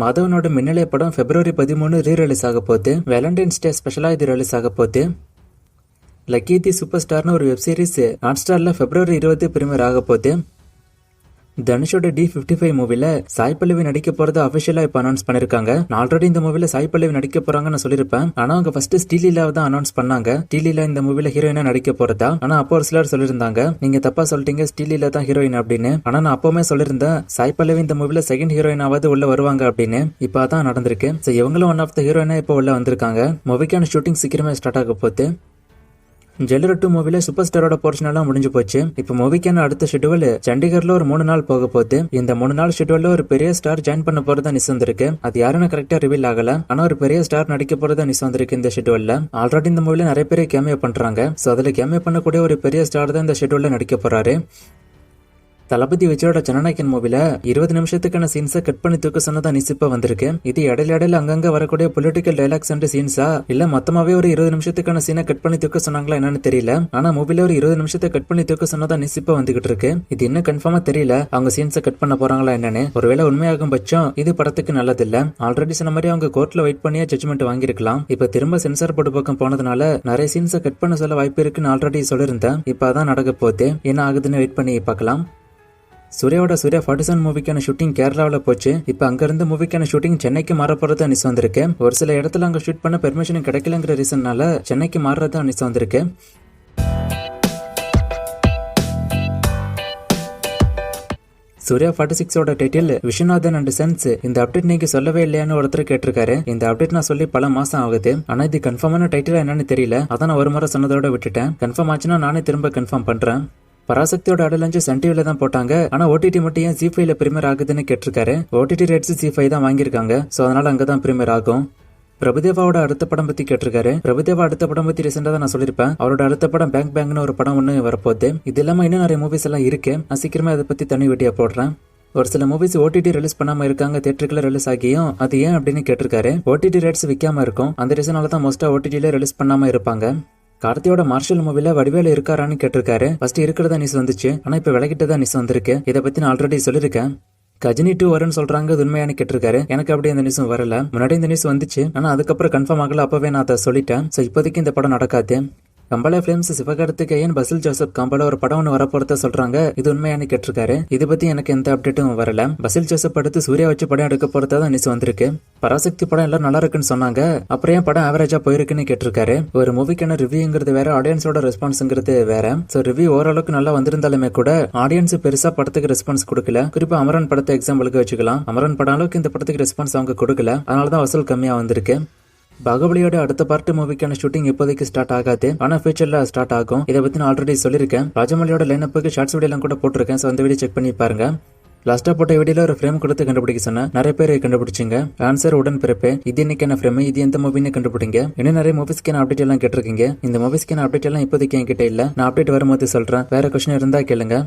மாதவனோட மின்னலே படம் February 13 re-release ஆக போகுது. வேலண்டைன்ஸ் டே ஸ்பெஷலா இது ரிலீஸ் ஆக போகுது. லக்கி தி சூப்பர் ஸ்டார்னு ஒரு வெப் சீரிஸ் ஹாட்ஸ்டார்ல February 20 பிரீமியர் ஆக போகுது. தனுஷோட D55 மூவில சாய் பல்லவி நடிக்க போறத அபிஷியலா இப்ப அனௌன்ஸ் பண்ணிருக்காங்க. நான் ஆல்ரெடி இந்த மூவில சாய் பல்லவி நடிக்க போறாங்கன்னு சொல்லிருப்பேன். ஆனா அவங்க ஃபர்ஸ்ட் ஸ்ரீலீலாவை தான் அனௌன்ஸ் பண்ணாங்க. ஸ்ரீலீலா இந்த மூவில ஹீரோயினா நடிக்க போறதா. ஆனா அப்போ ஒரு சிலர் சொல்லிருந்தாங்க, நீங்க தப்பா சொல்லிட்டீங்க, ஸ்ரீலீலா தான் ஹீரோயின் அப்படின்னு. ஆனா நான் அப்பவுமே சொல்லிருந்தேன், சாய் பல்லவி இந்த மூவில செகண்ட் ஹீரோயினாவது உள்ள வருவாங்க அப்படின்னு. இப்ப அதான் நடந்திருக்கு. இவங்களும் ஒன் ஆஃப் த ஹீரோயினா இப்ப உள்ள வந்திருக்காங்க. மூவிக்கான ஷூட்டிங் சீக்கிரமே ஸ்டார்ட் ஆக போகுது. ஜெயிலர் 2 மூவில சூப்பர் ஸ்டாரோட போர்ஷன் எல்லாம் முடிஞ்சு போச்சு. இப்ப மூவிக்கான அடுத்த ஷெட்யூல் சண்டிகர்ல ஒரு 3 நாள் போக போகுது. இந்த 3 நாள் ஷெட்யூல்ல ஒரு பெரிய ஸ்டார் ஜாயின் பண்ண போறதா நியூஸ் வந்திருக்கு. அது யாருன்னு கரெக்டா ரிவீல் ஆகல. ஆனா ஒரு பெரிய ஸ்டார் நடிக்க போறதா நியூஸ் வந்திருக்கு இந்த ஷெட்யூல்ல. ஆல்ரெடி இந்த மூவில நிறைய பேர் கேமியோ பண்றாங்க. சோ அதுல கேமியோ பண்ணக்கூடிய ஒரு பெரிய ஸ்டார் தான் இந்த ஷெட்யூல்ல நடிக்க போறாரு. தளபதி விஜயோட ஜனநாயகன் மூவில 20 நிமிஷத்துக்கான சீன்ஸை கட் பண்ணி தூக்க சொன்னதா நியூஸ் வந்திருக்கு. இது இடையில அங்கங்க வரக்கூடிய பொலிட்டிக்கல் டைலாக்ஸ் அண்ட் சீன்ஸா இல்ல மொத்தமாவே ஒரு 20 நிமிஷத்துக்கான சீனை கட் பண்ணி தூக்க சொன்னாங்களா என்னன்னு தெரியல. ஆனா மூவில ஒரு 20 நிமிஷத்தை கட் பண்ணி தூக்க சொன்னதா நியூஸ் வந்துகிட்டு இருக்கு. இது இன்னும் கன்ஃபார்மா தெரியல அவங்க சீன்ஸை கட் பண்ண போறாங்களா என்னன்னு. ஒருவேளை உண்மையாகும் பட்சம் இது படத்துக்கு நல்லது இல்ல. ஆல்ரெடி சொன்ன மாதிரி அவங்க கோர்ட்ல வெயிட் பண்ணியே ஜட்ஜ்மெண்ட் வாங்கிருக்கலாம். இப்ப திரும்ப சென்சார் போர்டு பக்கம் போனதுனால நிறைய சீன்ஸை கட் பண்ண சொல்ல வாய்ப்பு இருக்குன்னு ஆல்ரெடி சொல்லிருந்தேன். இப்ப அதான் நடக்க போகுது. என்ன ஆகுதுன்னு வெயிட் பண்ணி பார்க்கலாம். சூர்யாவோட சூர்யா 47 மூவிக்கான ஷூட்டிங் கேரளாவில் போச்சு. இப்ப அங்க இருந்து மூவிக்கான ஷூட்டிங் சென்னைக்கு மாறப்போறதா நியூஸ் வந்திருக்கு. ஒரு சில இடத்துல அங்க ஷூட் பண்ண பெர்மிஷன் கிடைக்கலங்கிற ரீசன்னால சென்னைக்கு மாறுறதா நியூஸ் வந்திருக்கு. சூர்யா 46ஓட டைட்டில் விஸ்வநாதன் அண்ட் சன்ஸ். இந்த அப்டேட் நீங்க சொல்லவே இல்லையான்னு ஒருத்தர் கேட்டிருக்காரு. இந்த அப்டேட் நான் சொல்லி பல மாசம் ஆகுது. ஆனா இது கன்ஃபார்மான டைட்டில் என்னன்னு தெரியல. அதான் நான் ஒரு முறை சொன்னதோட விட்டுட்டேன். கன்ஃபார்ம் ஆச்சுன்னா நானே திரும்ப கன்ஃபார்ம் பண்றேன். பராசக்தியோட அடலஞ்சு சன் டிவில தான் போட்டாங்க. ஆனா OTT மட்டும் ஏன் Zee5ல பிரீமியர் ஆகுதுன்னு கேட்டிருக்காரு. OTT ரேட்ஸ் Zee5 தான் வாங்கியிருக்காங்க. சோ அதனால அங்கதான் பிரீமியர் ஆகும். பிரபுதேவாவோட அடுத்த படம் பத்தி கேட்டிருக்காரு. பிரபுதேவா அடுத்த படம் பத்தி ரீசெண்டா தான் நான் சொல்லிருப்பேன். அவரோட அடுத்த படம் பேங்க்னு ஒரு படம் ஒண்ணு வரப்போகுது. இது இல்லாம இன்னும் நிறைய மூவிஸ் எல்லாம் இருக்கு. நான் சீக்கிரமா அதை பத்தி தனி வீடியோ போடுறேன். ஒரு சில மூவிஸ் OTT ரிலீஸ் பண்ணாம இருக்காங்க, தியேட்டருக்குள்ள ரிலீஸ் ஆகியும் அது ஏன் அப்படின்னு கேட்டிருக்காரு. OTT ரேட்ஸ் விற்காம இருக்கும். அந்த ரீசனால தான் மோஸ்டா OTTல ரிலீஸ் பண்ணாம இருப்பாங்க. கார்த்தியோட மார்ஷல் மூவில வடிவேலு இருக்காரான்னு கேட்டிருக்காரு. ஃபர்ஸ்ட் இருக்கிறதா நியூஸ் வந்துச்சு. ஆனா இப்ப விலகிட்டதா நியூஸ் வந்திருக்கு. இதை பத்தி நான் ஆல்ரெடி சொல்லிருக்கேன். கஜினி 2 வரும்னு சொல்றாங்க, அது உண்மையானு கேட்டிருக்காரு. எனக்கு அப்படி அந்த நியூஸும் வரல. முன்னாடி இந்த நியூஸ் வந்துச்சு, ஆனா அதுக்கப்புறம் கன்ஃபார்ம் ஆகல. அப்பவே நான் அதை சொல்லிட்டேன். சோ இப்போதைக்கு இந்த படம் நடக்காது. கம்பளா பிலிம்ஸ் சிவகார்த்திகேயன் பசில் ஜோசப் காம்போல ஒரு படம் ஒன்று வரப்போறத சொல்றாங்க. இது உண்மையானு கேட்டிருக்காரு. இது பத்தி எனக்கு எந்த அப்டேட்டும் வரல. பசில் ஜோசப் அடுத்து சூர்யா வச்சு படம் எடுக்க போறதா தான் நியூஸ் வந்திருக்கு. பராசக்தி படம் எல்லாம் நல்லா இருக்குன்னு சொன்னாங்க. அப்புறம் ஏன் படம் ஆவரேஜா போயிருக்குன்னு கேட்டிருக்காரு. ஒரு மூவிக்கான ரிவ்யூங்கிறது வேற, ஆடியன்ஸோட ரெஸ்பான்ஸ்ங்கிறது வேற. சோ ரிவ்யூ ஓரளவுக்கு நல்லா வந்திருந்தாலுமே கூட ஆடியன்ஸ் பெருசா படத்துக்கு ரெஸ்பான்ஸ் கொடுக்கல. குறிப்பா அமரன் படத்தை எக்ஸாம்பிளுக்கு வச்சுக்கலாம். அமரன் படம் அளவுக்கு இந்த படத்துக்கு ரெஸ்பான்ஸ் அவங்க கொடுக்கல. அதனாலதான் வசூல் கம்மியா வந்திருக்கு. பாகுபலியோட அடுத்த பார்ட் மூவிக்கான ஷூட்டிங் இப்போதைக்கு ஸ்டார்ட் ஆகாது. ஆனா ஃபியூச்சர்ல ஸ்டார்ட் ஆகும். இதை பத்தி நான் ஆல்ரெடி சொல்லிருக்கேன். ராஜமௌலியோட லைனப்புக்கு ஷார்ட்ஸ் வீடியோ எல்லாம் கூட போட்டிருக்கேன். சோ அந்த வீடியோ செக் பண்ணி பாருங்க. லாஸ்டா போட்ட வீடியோல ஒரு ஃப்ரேம் கொடுத்து கண்டுபிடிக்க சொன்னேன். நிறைய பேர் கண்டுபிடிச்சிங்க. ஆன்சர் உடன் பிறப்பே. இது இன்னைக்கான ஃப்ரேம், இது எந்த மூவின்னு கண்டுபிடிங்க. இன்னும் நிறைய மூவிஸ்க்கான அப்டேட் எல்லாம் கேட்டிருக்கீங்க. இந்த மூவிஸ்க்கான அப்டேட் எல்லாம் இப்போதைக்கு என்கிட்ட இல்ல. நான் அப்டேட் வரும்போது சொல்றேன். வேற கொஸ்டின் இருந்தா கேளுங்க.